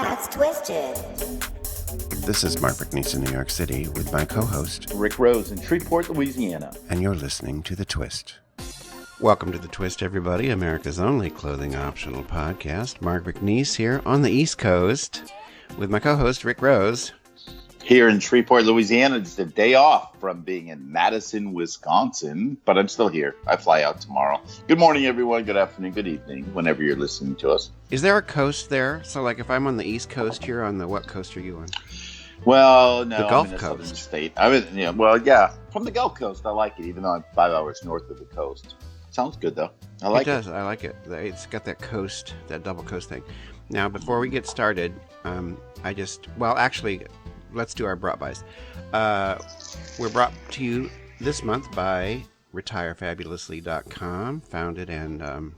That's Twisted. This is Mark McNease in New York City with my co-host, Rick Rose in Shreveport, Louisiana. And you're listening to The Twist. Welcome to The Twist, everybody, America's only clothing optional podcast. Mark McNease here on the East Coast with my co-host, Rick Rose. Here in Shreveport, Louisiana, just a day off from being in Madison, Wisconsin, but I'm still here. I fly out tomorrow. Good morning, everyone. Good afternoon, good evening, whenever you're listening to us. Is there a coast there? So, like, if I'm on the East Coast, you're on the what coast are you on? Well, no, the Gulf I'm in a Coast. southern state. Yeah, from the Gulf Coast, I like it, even though I'm 5 hours north of the coast. Sounds good, though. I like it. It does. I like it. It's got that coast, that double coast thing. Now, before we get started, let's do our brought bys. We're brought to you this month by retirefabulously.com, founded and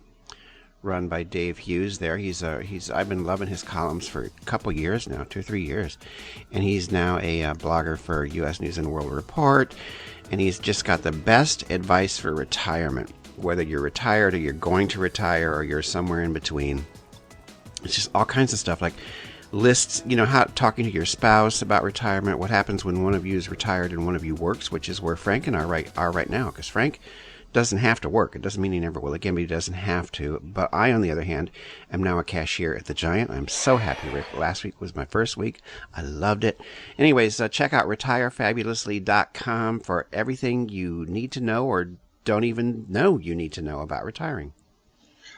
run by Dave Hughes there. I've been loving his columns for a couple years now, 2 or 3 years. And he's now a blogger for U.S. News and World Report. And he's just got the best advice for retirement, whether you're retired or you're going to retire or you're somewhere in between. It's just all kinds of stuff like lists, how talking to your spouse about retirement, what happens when one of you is retired and one of you works, which is where Frank and I are right now, because Frank doesn't have to work. It doesn't mean he never will again, but he doesn't have to. But I, on the other hand, am now a cashier at the Giant. I'm so happy, Rick. Last week was my first week. I loved it. Anyways, check out retirefabulously.com for everything you need to know or don't even know you need to know about retiring.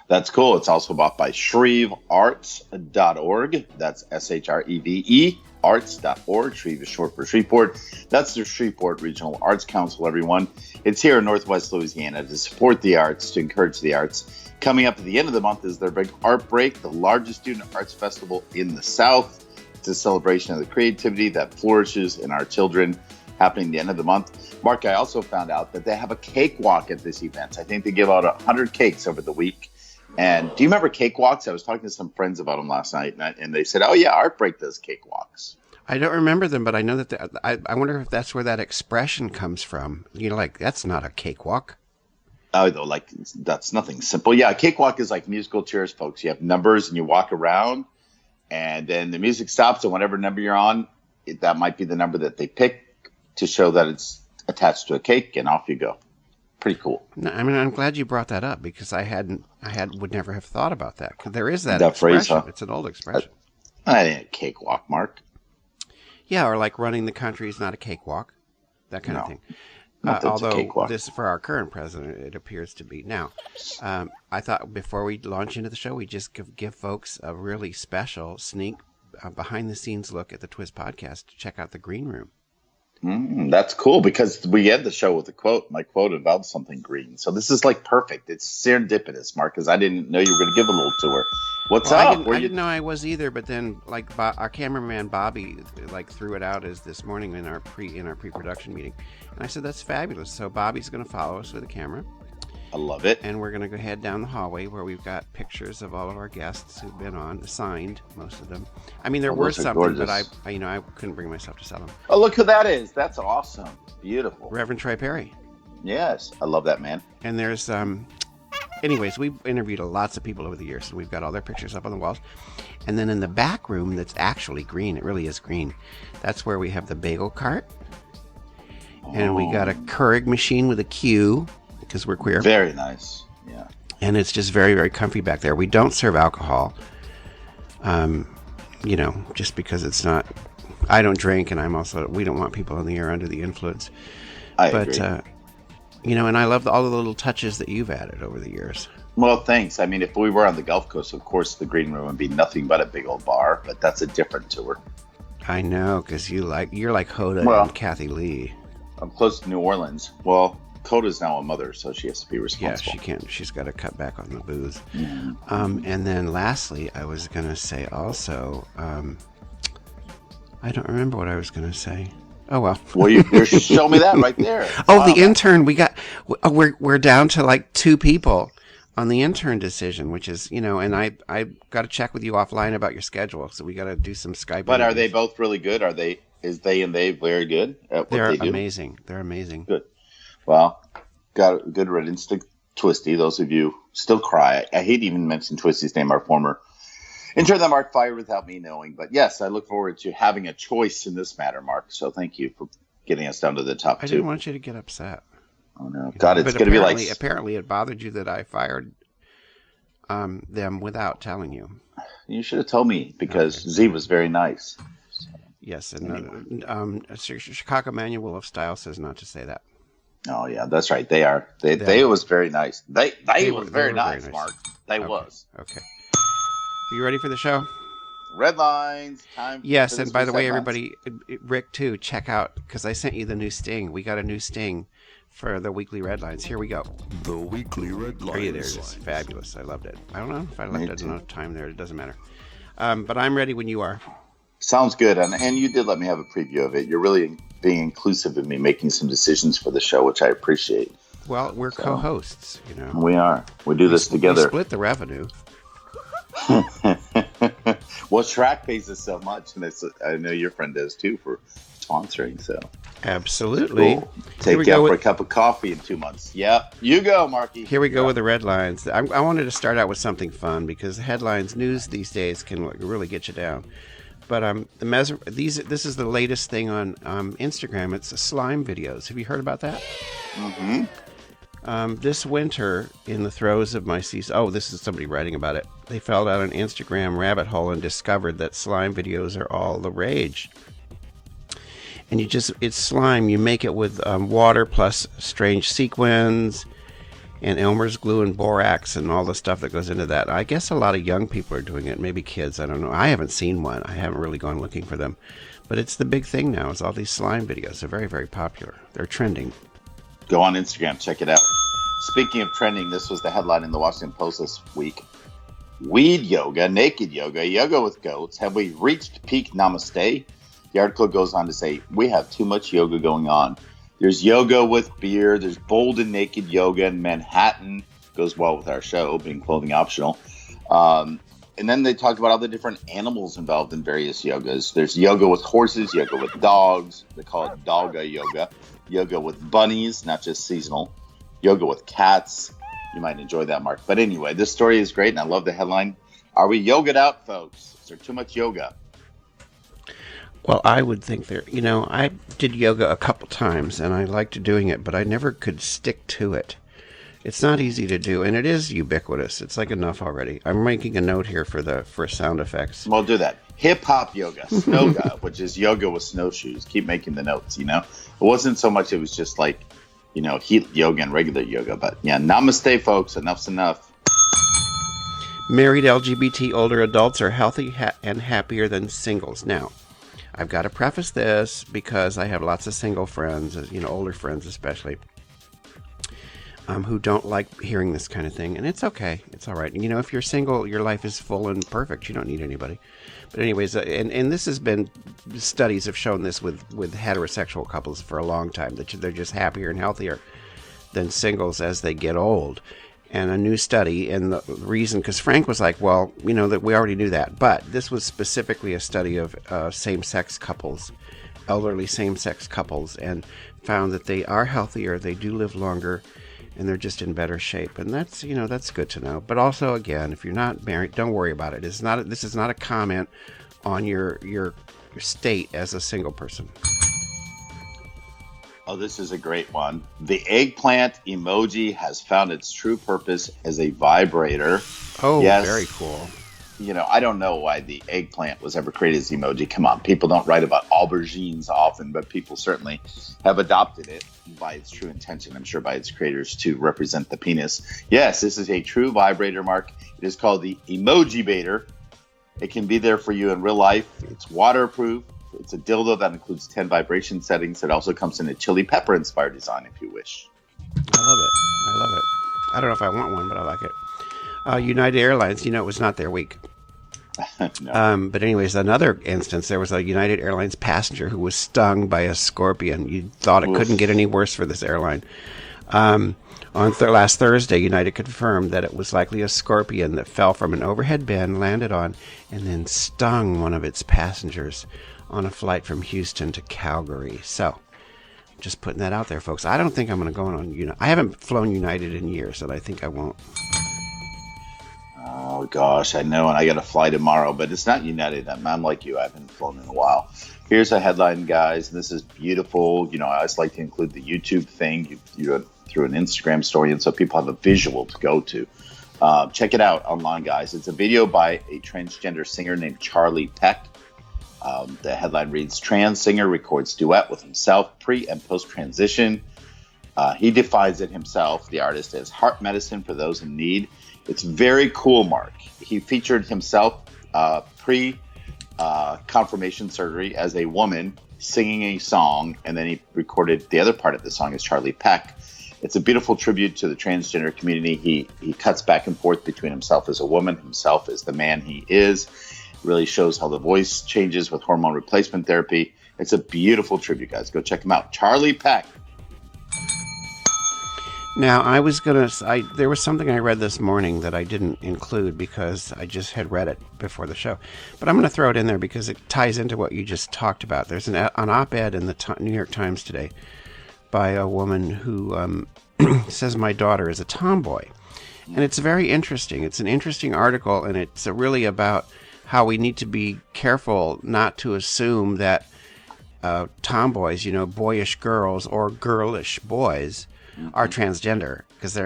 That's cool. It's also bought by shrevearts.org. That's SHREVE, arts.org. Shreve is short for Shreveport. That's the Shreveport Regional Arts Council, everyone. It's here in Northwest Louisiana to support the arts, to encourage the arts. Coming up at the end of the month is their big Art Break, the largest student arts festival in the South. It's a celebration of the creativity that flourishes in our children, happening at the end of the month. Mark, I also found out that they have a cakewalk at this event. I think they give out 100 cakes over the week. And do you remember cakewalks? I was talking to some friends about them last night, and they said, oh, yeah, Art Break does cakewalks. I don't remember them, but I know that I wonder if that's where that expression comes from. That's not a cakewalk. Oh, that's nothing simple. Yeah, a cakewalk is like musical chairs, folks. You have numbers, and you walk around, and then the music stops, and whatever number you're on, that might be the number that they pick to show that it's attached to a cake, and off you go. Pretty cool. No, I'm glad you brought that up because would never have thought about that. Because there is that expression. Phrase, huh? It's an old expression. I ain't a cakewalk, Mark. Yeah, or like running the country is not a cakewalk, that kind of thing. Although this, for our current president, it appears to be. Now, I thought before we launch into the show, we just give folks a really special sneak behind-the-scenes look at the Twist podcast to check out the green room. That's cool because we end the show with a quote. My quote involves something green. So this is like perfect. It's serendipitous, Mark, because I didn't know you were going to give a little tour. What's up? I didn't know I was either, but then our cameraman Bobby threw it out as this morning in our pre-production meeting. And I said, that's fabulous. So Bobby's going to follow us with a camera. I love it. And we're going to go head down the hallway where we've got pictures of all of our guests who've been on, signed, most of them. I mean, there were some, but I couldn't bring myself to sell them. Oh, look who that is. That's awesome. Beautiful. Reverend Troy Perry. Yes. I love that man. And there's, anyways, we've interviewed lots of people over the years, and we've got all their pictures up on the walls. And then in the back room that's actually green, it really is green, that's where we have the bagel cart. And we got a Keurig machine with a Q, because we're queer. Very nice. Yeah. And it's just very, very comfy back there. We don't serve alcohol, just because it's not, I don't drink, and we don't want people in the air under the influence. I agree. And I love all the little touches that you've added over the years. Well, thanks. I mean, if we were on the Gulf Coast, of course, the green room would be nothing but a big old bar, but that's a different tour. I know, because you're like Hoda and Kathy Lee. I'm close to New Orleans. Well, Coda's now a mother, so she has to be responsible. Yeah, she can't. She's got to cut back on the booze. Mm-hmm. And then lastly, I was going to say also, I don't remember what I was going to say. Oh, well. Well, you show me that right there. The intern, we're down to 2 people on the intern decision, which is, and I got to check with you offline about your schedule. So we got to do some Skype. But are they both really good? Is they very good at what they do? Amazing. They're amazing. Good. Well, got a good riddance to Twisty. Those of you still cry. I hate even mentioning Twisty's name, our former Enter the Mark fired without me knowing. But yes, I look forward to having a choice in this matter, Mark. So thank you for getting us down to the top I two. didn't want you to get upset. Oh, no. God, it's going to be like... Apparently it bothered you that I fired them without telling you. You should have told me, because Z was very nice. Yes, and Chicago Manual of Style says not to say that. Oh, yeah, that's right. They are. They was very nice. They were very nice, Mark. They was. Okay. Are you ready for the show? Redlines. Time. Yes, and by the way, everybody, Rick, too, check out, because I sent you the new sting. We got a new sting for the Weekly Readlines. Here we go. The Weekly Readlines. There it is. It's fabulous. I loved it. I don't know if I left enough time there. It doesn't matter. But I'm ready when you are. Sounds good. And you did let me have a preview of it. You're really being inclusive of me making some decisions for the show, which I appreciate. Well, we're co-hosts, you know. We are. We do this together. We split the revenue. Well, Shrek pays us so much, and I know your friend does too, for sponsoring. So absolutely. Cool. Take you out for a cup of coffee in 2 months. Yep. You go, Marky. Here we go with the red lines. I wanted to start out with something fun, because headlines, news these days can really get you down. But this is the latest thing on Instagram. It's slime videos. Have you heard about that? Mm-hmm. This winter, in the throes of my season... Oh, this is somebody writing about it. They fell down an Instagram rabbit hole and discovered that slime videos are all the rage. And it's slime. You make it with water plus strange sequins and Elmer's glue and borax and all the stuff that goes into that. I guess a lot of young people are doing it, maybe kids, I don't know. I haven't seen one. I haven't really gone looking for them. But it's the big thing now. It's all these slime videos. They're very, very popular. They're trending. Go on Instagram, check it out. Speaking of trending, this was the headline in the Washington Post this week. Weed yoga, naked yoga, yoga with goats. Have we reached peak namaste? The article goes on to say, we have too much yoga going on. There's yoga with beer. There's bold and naked yoga in Manhattan. Goes well with our show, being clothing optional. And then they talked about all the different animals involved in various yogas. There's yoga with horses, yoga with dogs. They call it dogga yoga. Yoga with bunnies, not just seasonal. Yoga with cats. You might enjoy that, Mark. But anyway, this story is great, and I love the headline. Are we yogaed out, folks? Is there too much yoga? Well, I would think I did yoga a couple times, and I liked doing it, but I never could stick to it. It's not easy to do, and it is ubiquitous. It's like enough already. I'm making a note here for sound effects. Well, do that. Hip-hop yoga, snowga, which is yoga with snowshoes. Keep making the notes, It wasn't so much, it was just like, heat yoga and regular yoga. But yeah, namaste, folks. Enough's enough. Married LGBT older adults are healthy and happier than singles. Now, I've got to preface this because I have lots of single friends, older friends especially, who don't like hearing this kind of thing. And it's okay. It's all right. If you're single, your life is full and perfect. You don't need anybody. But anyways, and this has been, studies have shown this with heterosexual couples for a long time, that they're just happier and healthier than singles as they get old. And a new study, and the reason, because Frank was like, well, that we already knew that. But this was specifically a study of same-sex couples, elderly same-sex couples, and found that they are healthier, they do live longer, and they're just in better shape. And that's, that's good to know. But also, again, if you're not married, don't worry about it. This is not a comment on your state as a single person. Oh, this is a great one. The eggplant emoji has found its true purpose as a vibrator. Oh, yes. Very cool. I don't know why the eggplant was ever created as emoji. Come on, people don't write about aubergines often, but people certainly have adopted it by its true intention, I'm sure by its creators, to represent the penis. Yes, this is a true vibrator, Mark. It is called the Emoji Baiter. It can be there for you in real life. It's waterproof. It's a dildo that includes 10 vibration settings. It also comes in a chili pepper inspired design if you wish. I love it. I don't know if I want one, but I like it. United Airlines, it was not their week. No. But anyways, another instance, there was a United Airlines passenger who was stung by a scorpion. You thought it couldn't get any worse for this airline. On last Thursday, United confirmed that it was likely a scorpion that fell from an overhead bin, landed on, and then stung one of its passengers on a flight from Houston to Calgary. So, just putting that out there, folks. I don't think I'm going to go on United. I haven't flown United in years, and I think I won't. Oh, gosh, I know, and I got to fly tomorrow, but it's not United. I'm like you. I haven't flown in a while. Here's a headline, guys. This is beautiful. I always like to include the YouTube thing. You through an Instagram story, and so people have a visual to go to. Check it out online, guys. It's a video by a transgender singer named Charlie Peck. The headline reads, trans singer records duet with himself pre and post transition. He defines it himself, the artist, as heart medicine for those in need. It's very cool, Mark. He featured himself pre confirmation surgery as a woman singing a song, and then he recorded the other part of the song as Charlie Peck. It's a beautiful tribute to the transgender community. He cuts back and forth between himself as a woman, himself as the man he is. Really shows how the voice changes with hormone replacement therapy. It's a beautiful tribute, guys. Go check him out. Charlie Peck. Now, there was something I read this morning that I didn't include because I just had read it before the show. But I'm going to throw it in there because it ties into what you just talked about. There's an op-ed in the New York Times today by a woman who says my daughter is a tomboy. And it's very interesting. It's an interesting article, and it's really about how we need to be careful not to assume that tomboys, boyish girls or girlish boys are transgender, because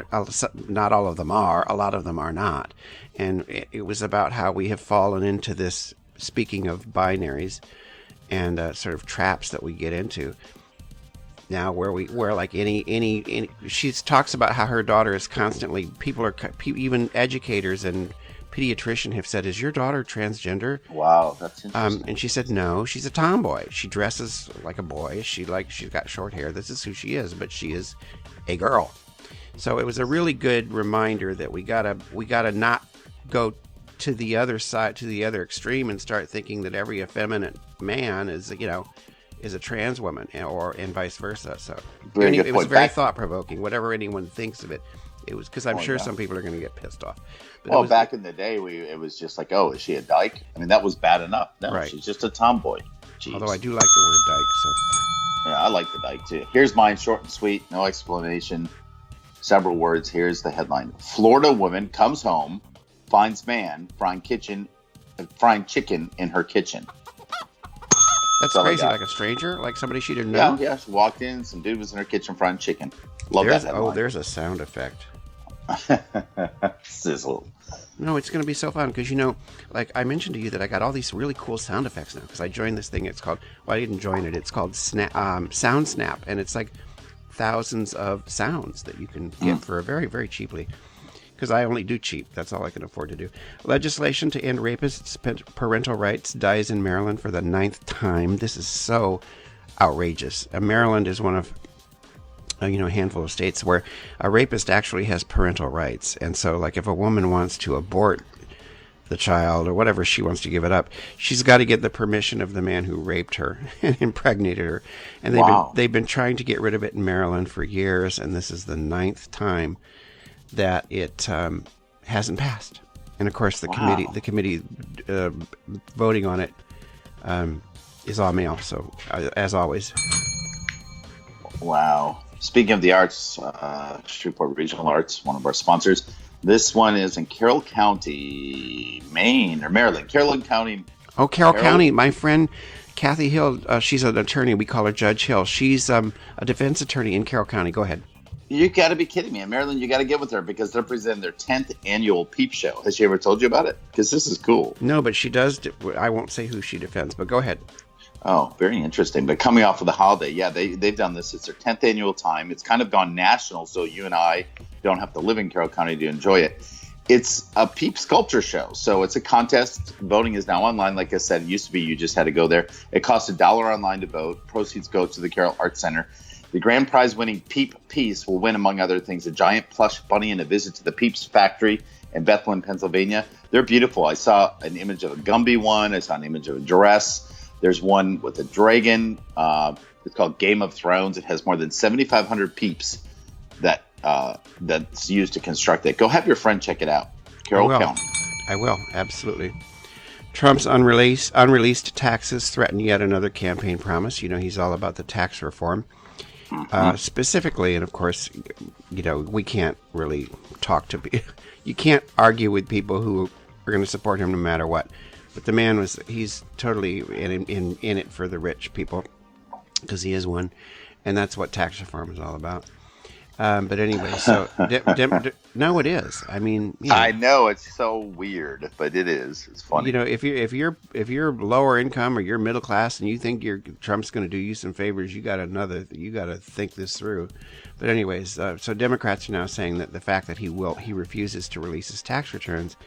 not all of them are. A lot of them are not. And it was about how we have fallen into this, speaking of binaries and sort of traps that we get into now, where like any she talks about how her daughter is constantly, even educators and pediatrician have said, is your daughter transgender? Wow, that's interesting. And she said, no, she's a tomboy. She dresses like a boy. She's got short hair. This is who she is, but she is a girl. So it was a really good reminder that we gotta not go to the other side, to the other extreme, and start thinking that every effeminate man is a trans woman, and vice versa. So it was very thought provoking. Whatever anyone thinks of it, it was, because I'm sure some people are going to get pissed off. But back in the day, it was just like, oh, is she a dyke? I mean, that was bad enough. No, right. She's just a tomboy. Jeez. Although I do like the word dyke. So. Yeah, I like the dyke too. Here's mine, short and sweet, no explanation, several words. Here's the headline: Florida woman comes home, finds man frying chicken in her kitchen. That's crazy. Like a stranger, like somebody she didn't know. Yeah. She walked in, some dude was in her kitchen frying chicken. Love that headline. Oh, there's a sound effect. Sizzle. No, it's going to be so fun because, like I mentioned to you that I got all these really cool sound effects now because I joined this thing. It's called, I didn't join it. It's called Sound Snap, and it's like thousands of sounds that you can get for very, very cheaply, because I only do cheap. That's all I can afford to do. Legislation to end rapists' parental rights dies in Maryland for the 9th time. This is so outrageous. Maryland is one of a handful of states where a rapist actually has parental rights. And so, like, if a woman wants to abort the child or whatever, she wants to give it up, she's got to get the permission of the man who raped her and impregnated her. And they've been trying to get rid of it in Maryland for years, and this is the 9th time that it hasn't passed. And of course, the committee voting on it is all male. So, as always. Wow. Speaking of the arts, Shreveport Regional Arts, one of our sponsors. This one is in Carroll County, Maryland. Carroll County. Oh, Carroll County. My friend Kathy Hill, she's an attorney. We call her Judge Hill. She's a defense attorney in Carroll County. Go ahead. You got to be kidding me. In Maryland, you got to get with her because they're presenting their 10th annual Peep Show. Has she ever told you about it? Because this is cool. No, but she does. I won't say who she defends, but go ahead. Oh, very interesting. But coming off of the holiday, yeah, they've done this. It's their 10th annual time. It's kind of gone national, so you and I don't have to live in Carroll County to enjoy it. It's a Peep sculpture show. So it's a contest. Voting is now online. Like I said, it used to be you just had to go there. It costs $1 online to vote. Proceeds go to the Carroll Arts Center. The grand prize winning Peep piece will win, among other things, a giant plush bunny and a visit to the Peeps factory in Bethlehem, Pennsylvania. They're beautiful. I saw an image of a Gumby one. I saw an image of a dress. There's one with a dragon. It's called Game of Thrones. It has more than 7,500 peeps that's used to construct it. Go have your friend check it out. Carroll County. I will, absolutely. Trump's unreleased taxes threaten yet another campaign promise. He's all about the tax reform. Specifically, and of course, we can't really talk to people. You can't argue with people who are going to support him no matter what. But the man he's totally in it for the rich people, because he is one, and that's what tax reform is all about. But anyway, so no, it is. I mean, I know it's so weird, but it is. It's funny. If you're lower income or you're middle class and you think Trump's going to do you some favors, you got to think this through. But anyways, so Democrats are now saying that the fact that he refuses to release his tax returns,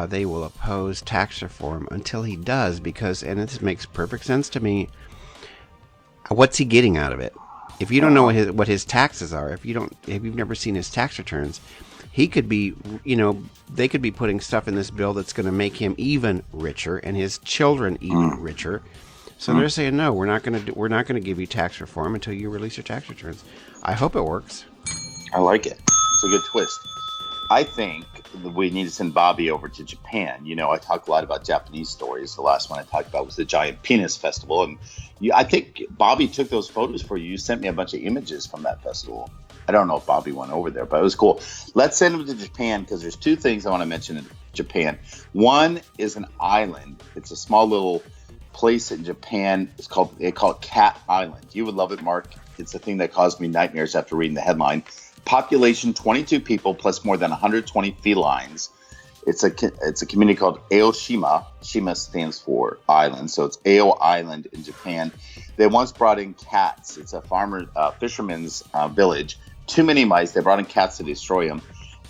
they will oppose tax reform until he does, because, and this makes perfect sense to me. What's he getting out of it? If you don't know what his taxes are, if you've never seen his tax returns, he could be, they could be putting stuff in this bill that's going to make him even richer and his children even richer. So they're saying, no, we're not going to give you tax reform until you release your tax returns. I hope it works. I like it. It's a good twist. I think we need to send Bobby over to Japan. I talk a lot about Japanese stories. The last one I talked about was the Giant Penis Festival. And I think Bobby took those photos for you. You sent me a bunch of images from that festival. I don't know if Bobby went over there, but it was cool. Let's send him to Japan, because there's two things I want to mention in Japan. One is an island. It's a small little place in Japan. They call it Cat Island. You would love it, Mark. It's a thing that caused me nightmares after reading the headline. Population 22 people plus more than 120 felines. It's a community called Aoshima. Shima stands for island, so it's Ao Island in Japan. They once brought in cats. It's a fisherman's village. Too many mice. They brought in cats to destroy them,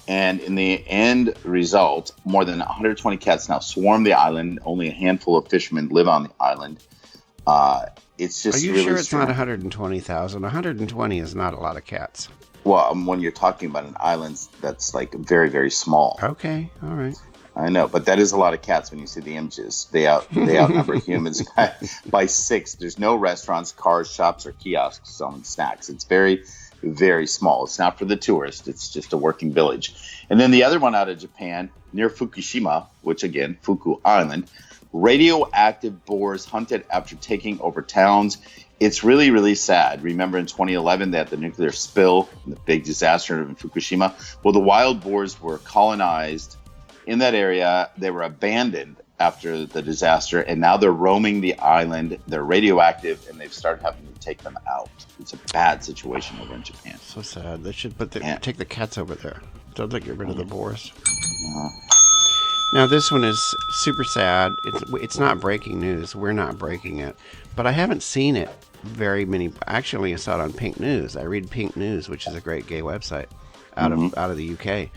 and in the end result, more than 120 cats now swarm the island. Only a handful of fishermen live on the island. It's just. Are you really sure it's strange. not 120,000? 120 is not a lot of cats. Well, when you're talking about an island that's like very, very small. Okay, all right. I know, but that is a lot of cats when you see the images. They outnumber humans by 6. There's no restaurants, cars, shops, or kiosks selling snacks. It's very, very small. It's not for the tourist. It's just a working village. And then the other one out of Japan, near Fukushima, which again, Fuku Island, radioactive boars hunted after taking over towns. It's really, really sad. Remember in 2011, they had the nuclear spill, the big disaster in Fukushima. Well, the wild boars were colonized in that area. They were abandoned after the disaster, and now they're roaming the island. They're radioactive, and they've started having to take them out. It's a bad situation over in Japan. So sad. They should take the cats over there. Don't they get rid of the boars? Now, this one is super sad. It's not breaking news. We're not breaking it. But I haven't seen it very many. Actually, I saw it on Pink News. I read Pink News, which is a great gay website out of the UK.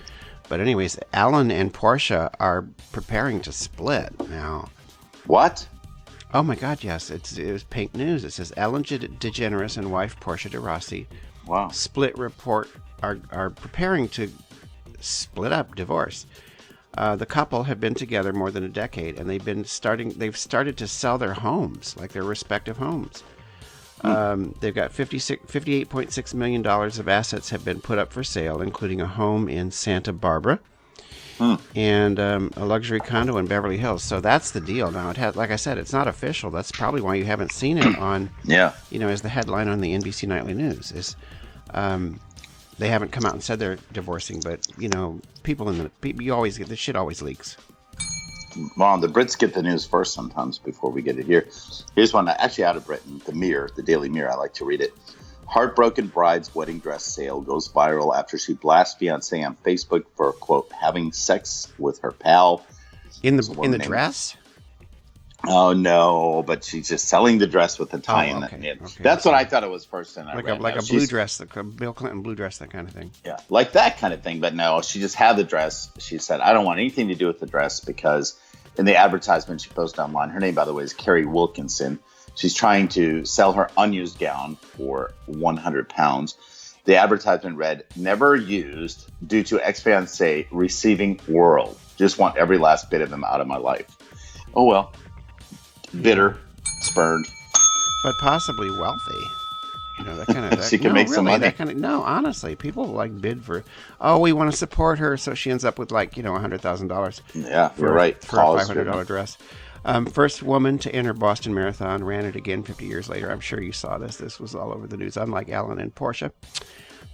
But anyways, Alan and Portia are preparing to split now. What? Oh my God, yes. It was Pink News. It says Ellen DeGeneres and wife Portia de Rossi. Wow. Split report are preparing to split up, divorce. The couple have been together more than a decade, and they've started to sell their homes, like their respective homes. They've got $58.6 million of assets have been put up for sale, including a home in Santa Barbara and a luxury condo in Beverly Hills. So that's the deal now. It has, like I said, it's not official. That's probably why you haven't seen it on, as the headline on the NBC Nightly News is. They haven't come out and said they're divorcing, but you always get this shit. Always leaks. Well, the Brits get the news first sometimes before we get it here. Here's one actually out of Britain. The Mirror, the Daily Mirror. I like to read it. Heartbroken bride's wedding dress sale goes viral after she blasts fiancé on Facebook for, quote, having sex with her pal. In the dress? Oh, no, but she's just selling the dress with the tie in it. Okay. That's what I thought it was first. Like a blue dress, like a Bill Clinton blue dress, that kind of thing. Yeah, like that kind of thing. But no, she just had the dress. She said, I don't want anything to do with the dress because in the advertisement she posted online, her name, by the way, is Carrie Wilkinson. She's trying to sell her unused gown for £100. The advertisement read, never used due to ex-fiancé receiving world. Just want every last bit of him out of my life. Oh, well. Bitter, spurned, but possibly wealthy. That kind of. She can make some money. Honestly, people like bid for. Oh, we want to support her, so she ends up with $100,000. Yeah, you're right. For a $500 dress. First woman to enter Boston Marathon, ran it again 50 years later. I'm sure you saw this. This was all over the news. Unlike Alan and Portia,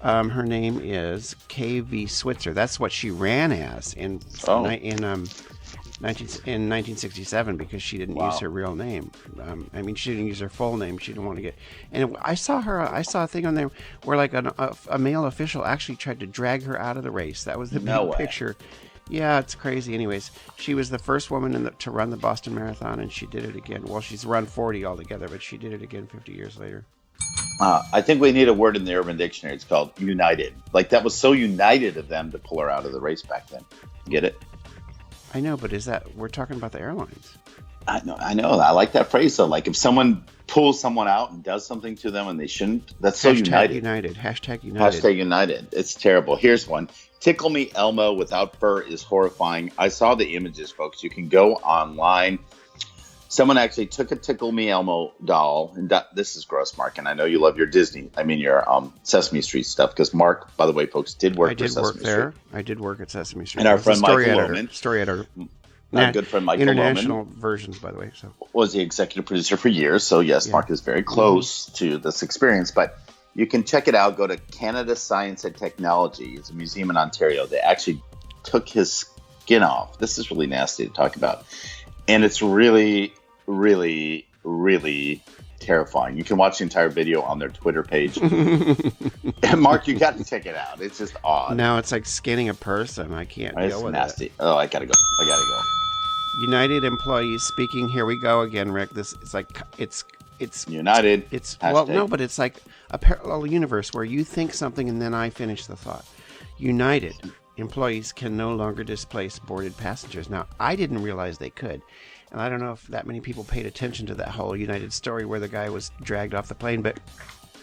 her name is KV Switzer. That's what she ran as in in 1967 because she didn't Wow. use her real name. I mean, she didn't use her full name. She didn't want to get. And I saw a thing on there where like a male official actually tried to drag her out of the race. That was the No big way. picture. Yeah, it's crazy. Anyways, she was the first woman to run the Boston Marathon, and she did it again. Well, she's run 40 altogether, but she did it again 50 years later. I think we need a word in the Urban Dictionary. It's called united. Like, that was so united of them to pull her out of the race back then. Get it? I know, but we're talking about the airlines. I know. I like that phrase, though. Like, if someone pulls someone out and does something to them and they shouldn't, that's so united. Hashtag united. Hashtag united. It's terrible. Here's one. Tickle Me Elmo without fur is horrifying. I saw the images, folks. You can go online. Someone actually took a Tickle Me Elmo doll, and this is gross, Mark, and I know you love your your Sesame Street stuff, because Mark, by the way, folks, did work for Sesame Street. I did work at Sesame Street. And our friend Michael Lohman. Story editor. Our good friend Michael International Lohman versions, by the way. So was the executive producer for years, so yes, Mark is very close to this experience, but you can check it out. Go to Canada Science and Technology. It's a museum in Ontario. They actually took his skin off. This is really nasty to talk about. And it's really, really, really terrifying. You can watch the entire video on their Twitter page. And Mark, you got to check it out. It's just odd. now it's like skinning a person. I can't It's deal with nasty. it. Oh, I gotta go. United employees speaking. Here we go again, Rick. It's United. It's Hashtag. well, no, but it's like a parallel universe where you think something and then I finish the thought. United employees can no longer displace boarded passengers. Now, I didn't realize they could, and I don't know if that many people paid attention to that whole United story where the guy was dragged off the plane. But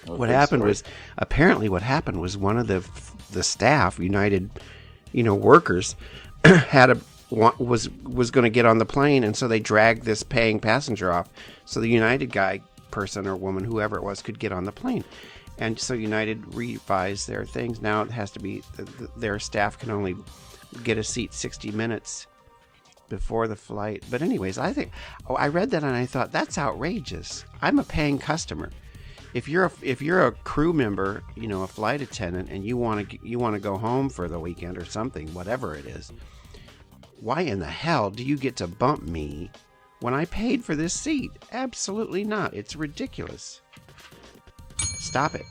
what happened was one of the staff, United, workers, was going to get on the plane, and so they dragged this paying passenger off so the United guy, person or woman, whoever it was, could get on the plane. And so United revised their things. Now it has to be their staff can only get a seat 60 minutes before the flight. But anyways, I read that and I thought, that's outrageous. I'm a paying customer. If you're a crew member, a flight attendant, and you want to go home for the weekend or something, whatever it is, why in the hell do you get to bump me when I paid for this seat? Absolutely not. It's ridiculous. Stop it.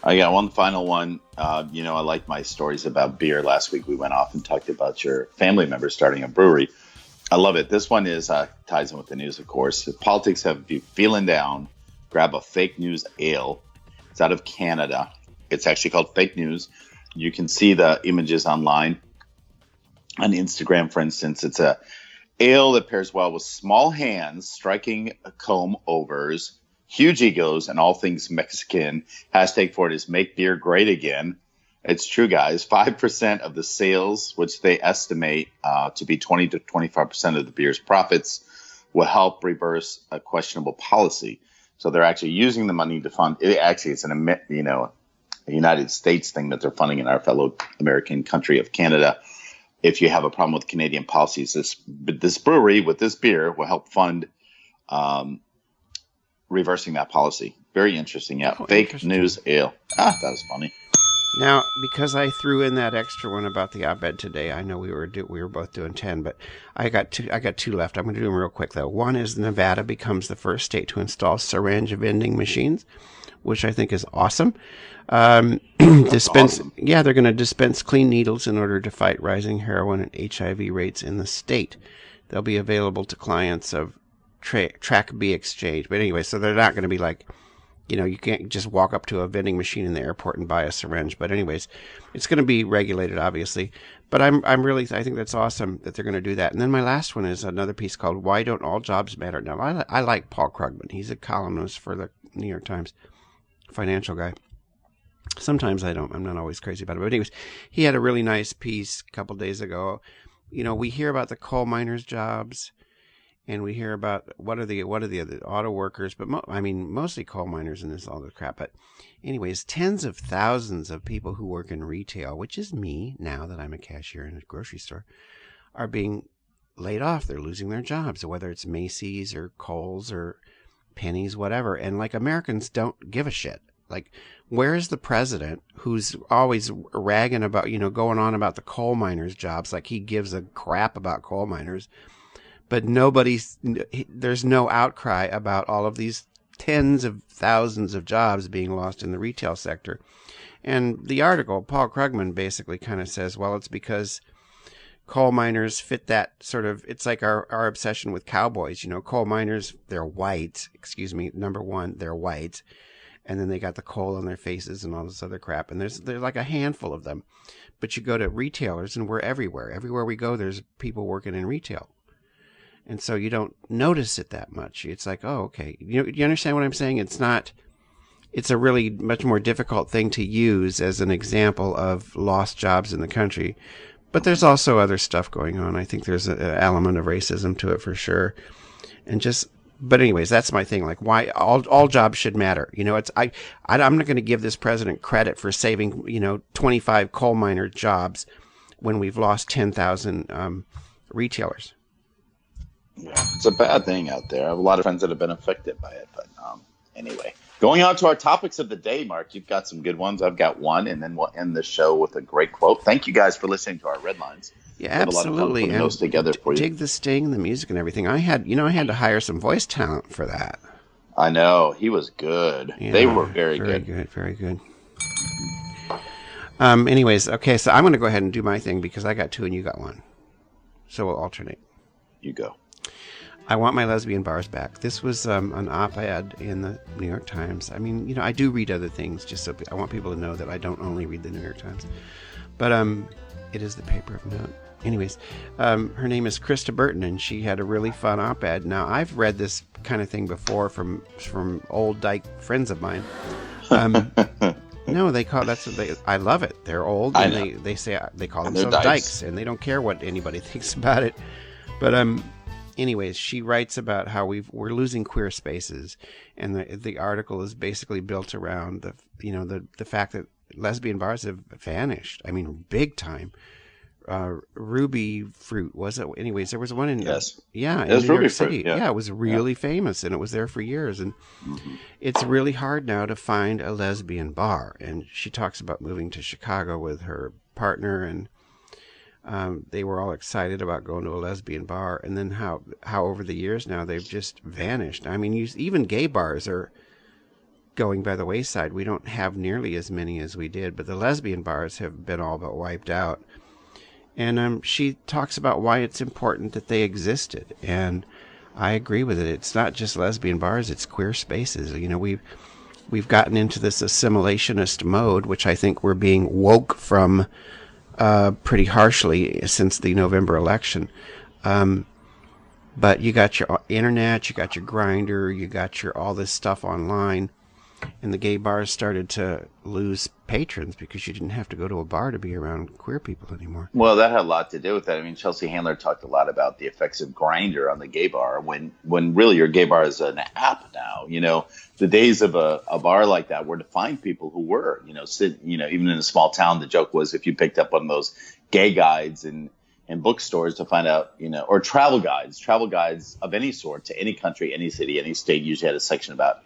I got one final one. I like my stories about beer. Last week we went off and talked about your family member starting a brewery. I love it. This one ties in with the news, of course. If politics have you feeling down, grab a fake news ale. It's out of Canada. It's actually called Fake News. You can see the images online. On Instagram, for instance, it's a ale that pairs well with small hands, striking comb overs, huge egos, and all things Mexican. Hashtag for it is Make Beer Great Again. It's true, guys. 5% of the sales, which they estimate to be 20 to 25% of the beer's profits, will help reverse a questionable policy. So they're actually using the money to fund it. Actually, it's a United States thing that they're funding in our fellow American country of Canada. If you have a problem with Canadian policies, this brewery with this beer will help fund reversing that policy. Very interesting. Yeah. Fake News Ale. That was funny. Now, because I threw in that extra one about the op-ed today, I know we were both doing 10, but I got two left. I'm going to do them real quick, though. One is Nevada becomes the first state to install syringe vending machines, which I think is awesome. Awesome. Yeah, they're going to dispense clean needles in order to fight rising heroin and HIV rates in the state. They'll be available to clients of Track B Exchange. But anyway, so they're not going to be like, you can't just walk up to a vending machine in the airport and buy a syringe. But anyways, it's going to be regulated, obviously. But I think that's awesome that they're going to do that. And then my last one is another piece called Why Don't All Jobs Matter? Now, I like Paul Krugman. He's a columnist for the New York Times, financial guy. Sometimes I don't. I'm not always crazy about it. But anyways, he had a really nice piece a couple days ago. We hear about the coal miners' jobs, and we hear about what are the other auto workers, but mostly coal miners and this all the crap. But anyways, tens of thousands of people who work in retail, which is me now that I'm a cashier in a grocery store, are being laid off. They're losing their jobs, whether it's Macy's or Kohl's or Penny's, whatever. And like Americans don't give a shit. Like, where's the president who's always ragging about, going on about the coal miners' jobs, like he gives a crap about coal miners, but there's no outcry about all of these tens of thousands of jobs being lost in the retail sector. And the article, Paul Krugman basically kind of says, well, it's because coal miners fit that sort of, it's like our obsession with cowboys. Coal miners, they're white. Excuse me. Number one, they're white. And then they got the coal on their faces and all this other crap. And there's like a handful of them. But you go to retailers and we're everywhere. Everywhere we go, there's people working in retail. And so you don't notice it that much. It's like, oh, okay. You understand what I'm saying? It's a really much more difficult thing to use as an example of lost jobs in the country. But there's also other stuff going on. I think there's an element of racism to it for sure. But anyways, that's my thing. Like, why all jobs should matter. I'm not going to give this president credit for saving, 25 coal miner jobs when we've lost 10,000 retailers. Yeah, it's a bad thing out there. I have a lot of friends that have been affected by it. But anyway, going on to our topics of the day, Mark, you've got some good ones. I've got one, and then we'll end the show with a great quote. Thank you guys for listening to our Red Lines. Yeah, absolutely. And those together for you. Dig the sting, the music, and everything. I had to hire some voice talent for that. I know. He was good. Yeah, they were very good. Very good. Anyways, okay, so I'm going to go ahead and do my thing because I got two and you got one. So we'll alternate. You go. I want my lesbian bars back. This was an op-ed in the New York Times. I mean, I do read other things just so I want people to know that I don't only read the New York Times. But it is the paper of note. Anyways, her name is Krista Burton, and she had a really fun op-ed. Now, I've read this kind of thing before from old dyke friends of mine. No, I love it. They're old, and they call themselves dykes, and they don't care what anybody thinks about it. But anyways, she writes about how we're losing queer spaces, and the article is basically built around the fact that lesbian bars have vanished. I mean, big time. Ruby Fruit, was it? Anyways, there was one in yes, yeah, it was in New Ruby York City. Fruit, yeah. It was really famous, and it was there for years. And it's really hard now to find a lesbian bar. And she talks about moving to Chicago with her partner, and they were all excited about going to a lesbian bar, and then how over the years now they've just vanished. I mean, even gay bars are going by the wayside. We don't have nearly as many as we did, but the lesbian bars have been all but wiped out. And she talks about why it's important that they existed, and I agree with it. It's not just lesbian bars; it's queer spaces. We've gotten into this assimilationist mode, which I think we're being woke from pretty harshly since the November election. But you got your internet, you got your Grindr, you got your all this stuff online, and the gay bars started to lose patrons because you didn't have to go to a bar to be around queer people anymore. Well, that had a lot to do with that. I mean, Chelsea Handler talked a lot about the effects of Grindr on the gay bar when really your gay bar is an app now. The days of a bar like that were to find people who were, even in a small town, the joke was if you picked up one of those gay guides in bookstores to find out, or travel guides of any sort to any country, any city, any state usually had a section about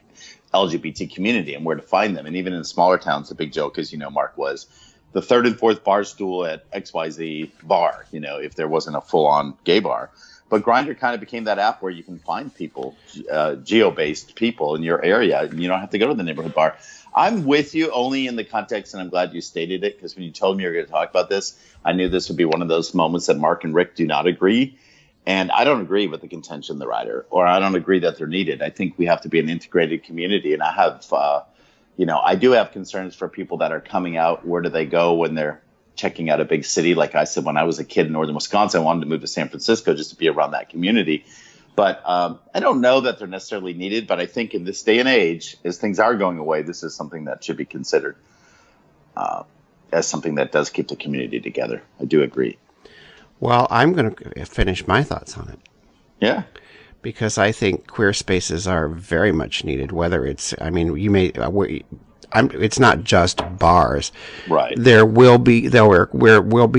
LGBT community and where to find them. And even in smaller towns, the big joke, as Mark, was the third and fourth bar stool at XYZ bar, if there wasn't a full-on gay bar. But Grindr kind of became that app where you can find people, geo-based people in your area, and you don't have to go to the neighborhood bar. I'm with you only in the context, and I'm glad you stated it, because when you told me you were going to talk about this, I knew this would be one of those moments that Mark and Rick do not agree. And I don't agree with the contention of the writer, or I don't agree that they're needed. I think we have to be an integrated community. And I have, I do have concerns for people that are coming out. Where do they go when they're checking out a big city? Like I said, when I was a kid in northern Wisconsin, I wanted to move to San Francisco just to be around that community. But I don't know that they're necessarily needed. But I think in this day and age, as things are going away, this is something that should be considered as something that does keep the community together. I do agree. Well, I'm going to finish my thoughts on it. Yeah. Because I think queer spaces are very much needed, whether it's, it's not just bars. Right. There will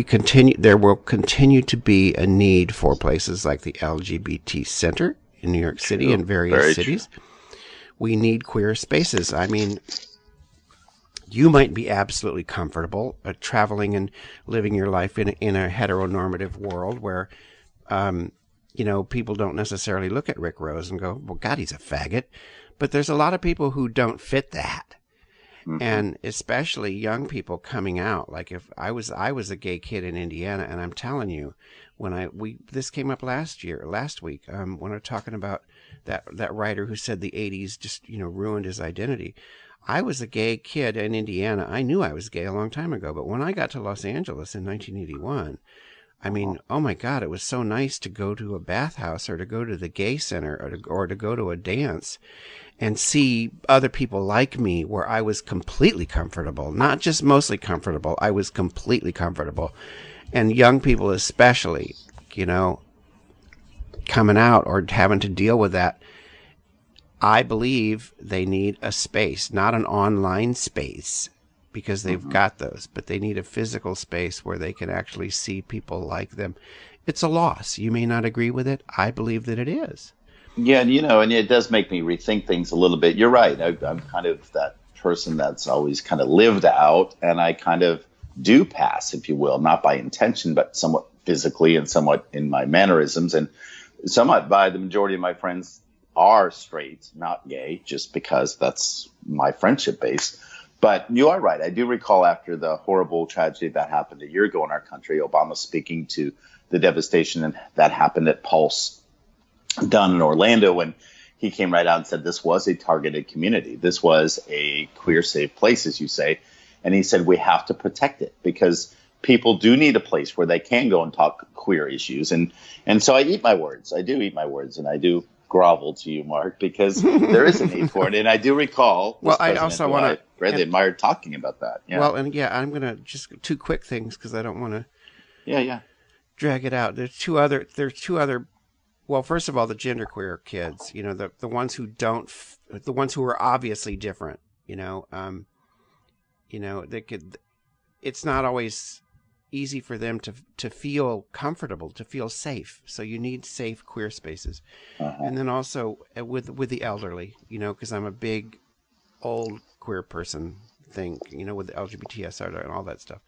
continue to be a need for places like the LGBT Center in New York City and various cities. True. We need queer spaces. I mean, you might be absolutely comfortable traveling and living your life in a heteronormative world where, people don't necessarily look at Rick Rose and go, well, God, he's a faggot. But there's a lot of people who don't fit that. Mm-hmm. And especially young people coming out. Like if I was a gay kid in Indiana, and I'm telling you, this came up last week, when we're talking about that writer who said the 80s just, ruined his identity. I was a gay kid in Indiana. I knew I was gay a long time ago, but when I got to Los Angeles in 1981, I mean, oh my God, it was so nice to go to a bathhouse or to go to the gay center or to go to a dance and see other people like me where I was completely comfortable, not just mostly comfortable. I was completely comfortable. And young people especially, coming out or having to deal with that, I believe they need a space, not an online space, because they've got those, but they need a physical space where they can actually see people like them. It's a loss. You may not agree with it. I believe that it is. Yeah, and it does make me rethink things a little bit. You're right. I'm kind of that person that's always kind of lived out, and I kind of do pass, if you will, not by intention, but somewhat physically and somewhat in my mannerisms, and somewhat by the majority of my friends are straight, not gay, just because that's my friendship base. But you are right. I do recall after the horrible tragedy that happened a year ago in our country, Obama speaking to the devastation that happened at Pulse down in Orlando, when he came right out and said this was a targeted community. This was a queer safe place, as you say. And he said we have to protect it because people do need a place where they can go and talk queer issues. And so I eat my words. I do eat my words, and I do grovel to you, Mark, because there is a need for it. And I do recall I also want to really admired talking about that. Yeah. Well, and I'm going to just two quick things because I don't want to drag it out. There's two other well, first of all, the genderqueer kids, the ones who don't, the ones who are obviously different, they could, it's not always easy for them to feel comfortable, to feel safe. So you need safe queer spaces. And then also with the elderly, because I'm a big old queer person thing, with the LGBTSR and all that stuff.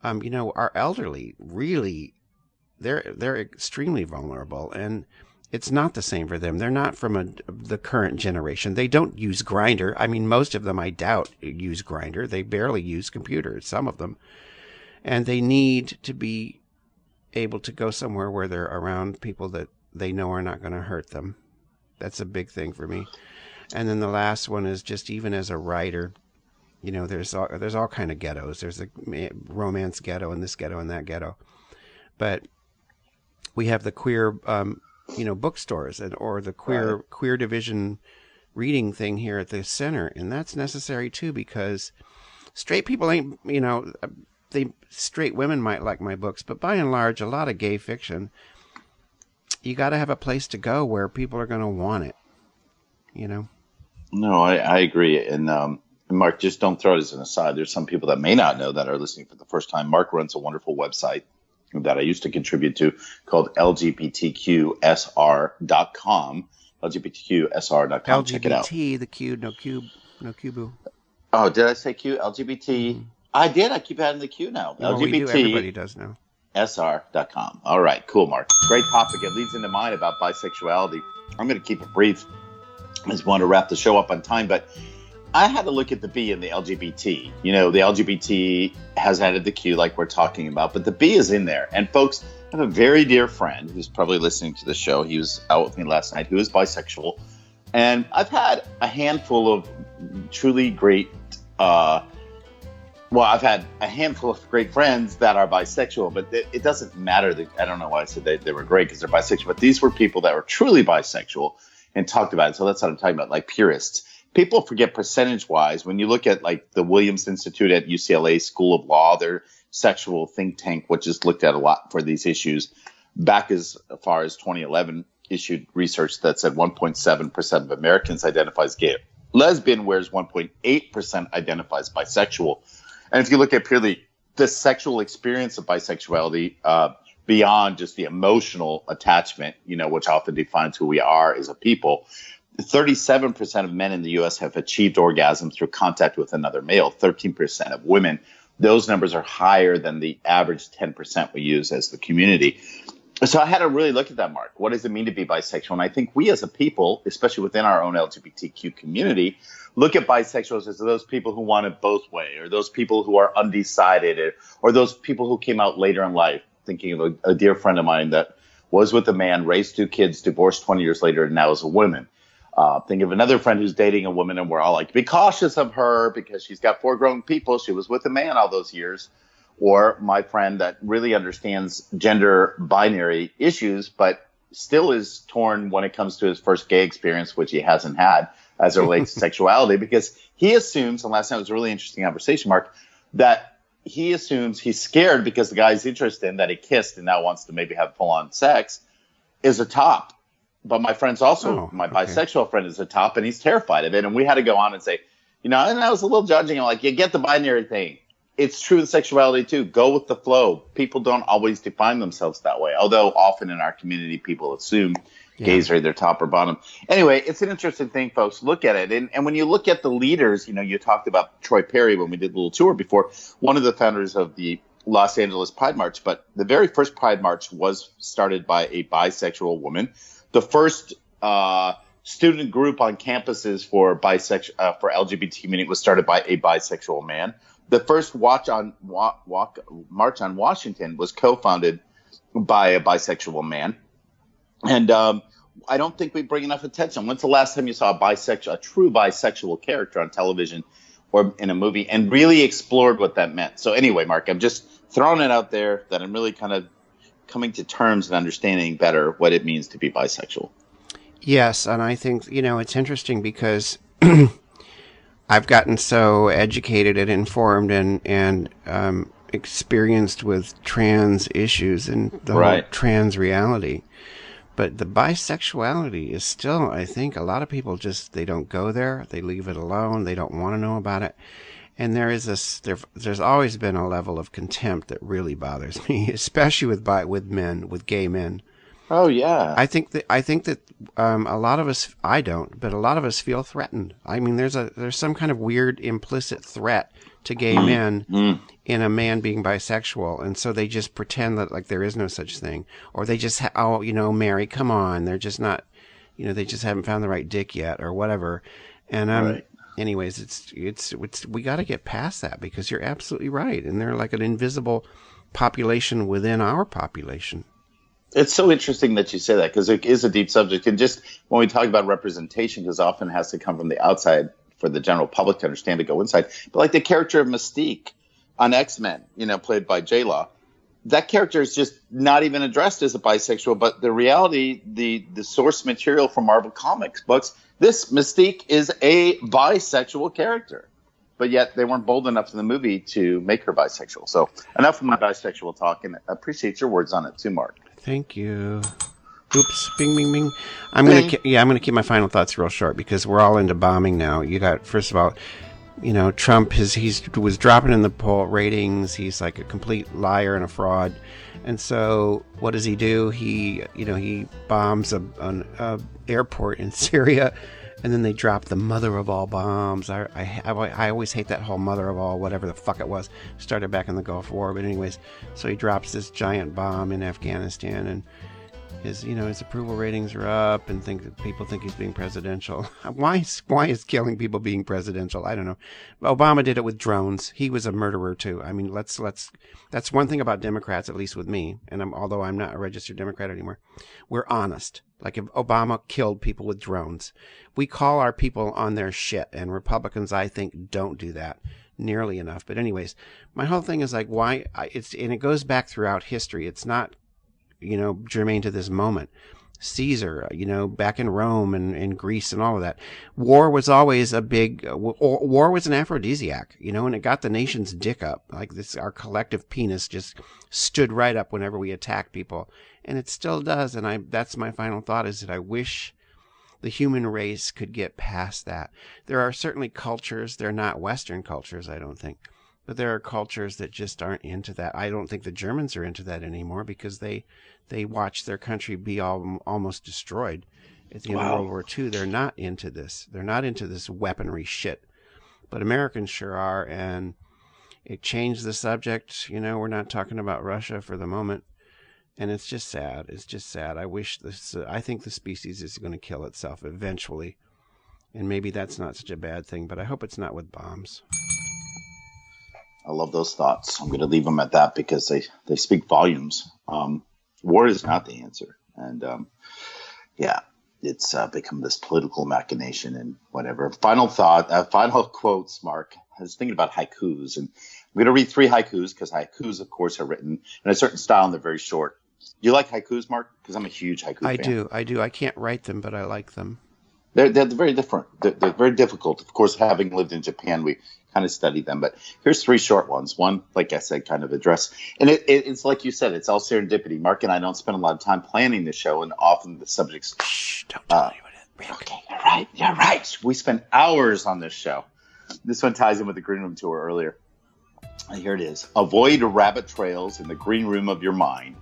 Our elderly really, they're extremely vulnerable, and it's not the same for them. They're not from the current generation. They don't use Grindr. I mean, most of them, I doubt, use Grindr. They barely use computers, some of them. And they need to be able to go somewhere where they're around people that they know are not going to hurt them. That's a big thing for me. And then the last one is just, even as a writer, there's all kind of ghettos. There's a romance ghetto and this ghetto and that ghetto. But we have the queer, bookstores or the queer division reading thing here at the center. And that's necessary too, because straight people ain't, straight women might like my books, but by and large, a lot of gay fiction, you got to have a place to go where people are going to want it, No, I agree. And Mark, just don't throw it as an aside. There's some people that may not know that are listening for the first time. Mark runs a wonderful website that I used to contribute to called LGBTQSR.com. LGBTQSR.com. Check it out. LGBT, the Q, no Q. Oh, did I say Q? LGBT? Mm-hmm. I did. I keep adding the Q now. Well, LGBT. Everybody does now. SR.com. All right. Cool, Mark. Great topic. It leads into mine about bisexuality. I'm going to keep it brief. I just want to wrap the show up on time, but I had to look at the B in the LGBT. The LGBT has added the Q like we're talking about, but the B is in there. And folks, I have a very dear friend who's probably listening to the show. He was out with me last night, who is bisexual. And I've had a handful of truly great, I've had a handful of great friends that are bisexual, but it doesn't matter. I don't know why I said they were great because they're bisexual, but these were people that were truly bisexual and talked about it. So that's what I'm talking about, like purists. People forget percentage-wise. When you look at like the Williams Institute at UCLA School of Law, their sexual think tank, which has looked at a lot for these issues, back as far as 2011, issued research that said 1.7% of Americans identify as gay or lesbian, whereas 1.8% identifies bisexual. And if you look at purely the sexual experience of bisexuality, beyond just the emotional attachment, which often defines who we are as a people, 37% of men in the U.S. have achieved orgasm through contact with another male. 13% of women. Those numbers are higher than the average 10% we use as the community. So I had to really look at that, Mark. What does it mean to be bisexual? And I think we as a people, especially within our own LGBTQ community, look at bisexuals as those people who want it both ways, or those people who are undecided, or those people who came out later in life. Thinking of a dear friend of mine that was with a man, raised 2 kids, divorced 20 years later, and now is a woman. Think of another friend who's dating a woman, and we're all like, be cautious of her because she's got 4 grown people. She was with a man all those years. Or my friend that really understands gender binary issues, but still is torn when it comes to his first gay experience, which he hasn't had as it relates to sexuality, because he assumes, and last night was a really interesting conversation, Mark, that he assumes he's scared because the guy he's interested in that he kissed and now wants to maybe have full-on sex is a top. But my friend's also, my bisexual friend is a top, and he's terrified of it. And we had to go on and say, and I was a little judging. I'm like, you get the binary thing. It's true with sexuality, too. Go with the flow. People don't always define themselves that way, although often in our community, people assume gays are either top or bottom. Anyway, it's an interesting thing, folks. Look at it. And when you look at the leaders, you talked about Troy Perry when we did a little tour before, one of the founders of the Los Angeles Pride March. But the very first Pride March was started by a bisexual woman. The first student group on campuses for LGBT community was started by a bisexual man. The first March on Washington was co-founded by a bisexual man. And I don't think we bring enough attention. When's the last time you saw a true bisexual character on television or in a movie and really explored what that meant? So anyway, Mark, I'm just throwing it out there that I'm really kind of coming to terms and understanding better what it means to be bisexual. Yes, and I think, it's interesting because I've gotten so educated and informed and experienced with trans issues and the whole trans reality. But the bisexuality is still, I think, a lot of people they don't go there. They leave it alone. They don't want to know about it. And there's always been a level of contempt that really bothers me, especially with gay men. Oh yeah. I think that a lot of us, I don't, but a lot of us feel threatened. I mean, there's some kind of weird implicit threat to gay men in a man being bisexual, and so they just pretend that like there is no such thing, or they just Mary, come on, they're just not, they just haven't found the right dick yet, or whatever. And anyways, it's we got to get past that, because you're absolutely right, and they're like an invisible population within our population. It's so interesting that you say that, because it is a deep subject. And just when we talk about representation, because often it has to come from the outside for the general public to understand, to go inside. But like the character of Mystique on X-Men, played by J-Law, that character is just not even addressed as a bisexual. But the reality, the source material from Marvel Comics books, this Mystique is a bisexual character. But yet they weren't bold enough in the movie to make her bisexual. So enough of my bisexual talk, and I appreciate your words on it too, Mark. Thank you. Oops, bing, bing, bing. I'm gonna keep my final thoughts real short, because we're all into bombing now. You got, first of all, Trump was dropping in the poll ratings. He's like a complete liar and a fraud. And so what does he do? He bombs an airport in Syria, and then they drop the mother of all bombs. I always hate that whole mother of all, whatever the fuck it was. Started back in the Gulf War, but anyways, so he drops this giant bomb in Afghanistan, and his approval ratings are up, and people think he's being presidential. Why is killing people being presidential? I don't know. Obama did it with drones. He was a murderer too. I mean, that's one thing about Democrats, at least with me, and although I'm not a registered Democrat anymore, we're honest. Like, if Obama killed people with drones, we call our people on their shit, and Republicans, I think, don't do that nearly enough. But anyways, my whole thing is like, and it goes back throughout history. It's not, germane to this moment. Caesar, back in Rome and Greece and all of that. War was always war was an aphrodisiac, and it got the nation's dick up. Like this, our collective penis just stood right up whenever we attacked people. And it still does. And that's my final thought, is that I wish the human race could get past that. There are certainly cultures, they're not Western cultures, I don't think, but there are cultures that just aren't into that. I don't think the Germans are into that anymore, because they watched their country be almost destroyed. at the end of World War II. They're not into this. They're not into this weaponry shit. But Americans sure are, and it changed the subject. We're not talking about Russia for the moment. And it's just sad. It's just sad. I think the species is going to kill itself eventually. And maybe that's not such a bad thing, but I hope it's not with bombs. I love those thoughts. I'm going to leave them at that because they speak volumes. War is not the answer. And it's become this political machination and whatever. Final thought, final quotes, Mark. I was thinking about haikus, and I'm going to read 3 haikus because haikus, of course, are written in a certain style and they're very short. Do you like haikus, Mark? Because I'm a huge haiku fan. I do. I can't write them, but I like them. They're very different. They're very difficult. Of course, having lived in Japan, we kind of studied them. But here's 3 short ones. One, like I said, kind of address. And it's like you said, it's all serendipity. Mark and I don't spend a lot of time planning the show, and often the subjects. Shh, don't tell anyone. Okay, you're right. We spend hours on this show. This one ties in with the Green Room tour earlier. And here it is. Avoid rabbit trails in the green room of your mind.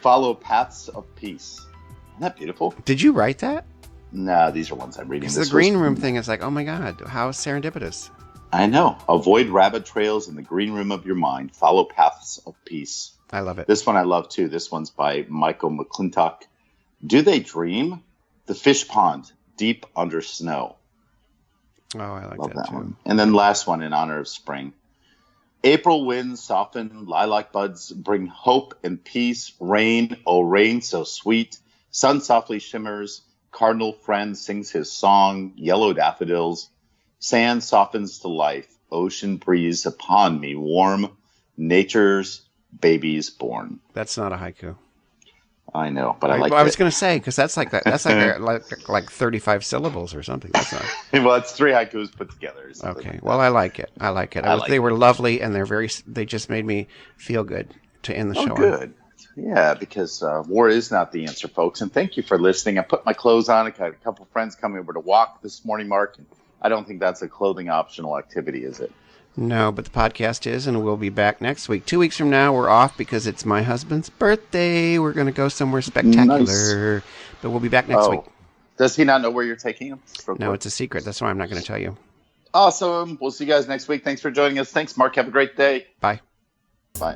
Follow paths of peace. Isn't that beautiful? Did you write that? No, these are ones I'm reading. The green room thing is like, oh my God, how serendipitous. I know. Avoid rabbit trails in the green room of your mind. Follow paths of peace. I love it. This one I love too. This one's by Michael McClintock. Do they dream? The fish pond, deep under snow. Oh, I like Love that that too. one. And then last one in honor of spring. April winds soften, lilac buds bring hope and peace. Rain, oh rain so sweet. Sun softly shimmers. Cardinal friend sings his song. Yellow daffodils. Sand softens to life. Ocean breeze upon me warm. Nature's baby's born. That's not a haiku. I know, but I like it. I was going to say, because that's like 35 syllables or something. That's not. Well, it's 3 haikus put together. Okay. Like well, I like it. They were lovely, and they just made me feel good to end the show. Good. Yeah, because war is not the answer, folks. And thank you for listening. I put my clothes on. I got a couple friends coming over to walk this morning, Mark. And I don't think that's a clothing optional activity, is it? No, but the podcast is, and we'll be back next week. 2 weeks from now, we're off because it's my husband's birthday. We're going to go somewhere spectacular. Nice. But we'll be back next week. Does he not know where you're taking him? No, it's a secret. That's why I'm not going to tell you. Awesome. We'll see you guys next week. Thanks for joining us. Thanks, Mark. Have a great day. Bye. Bye.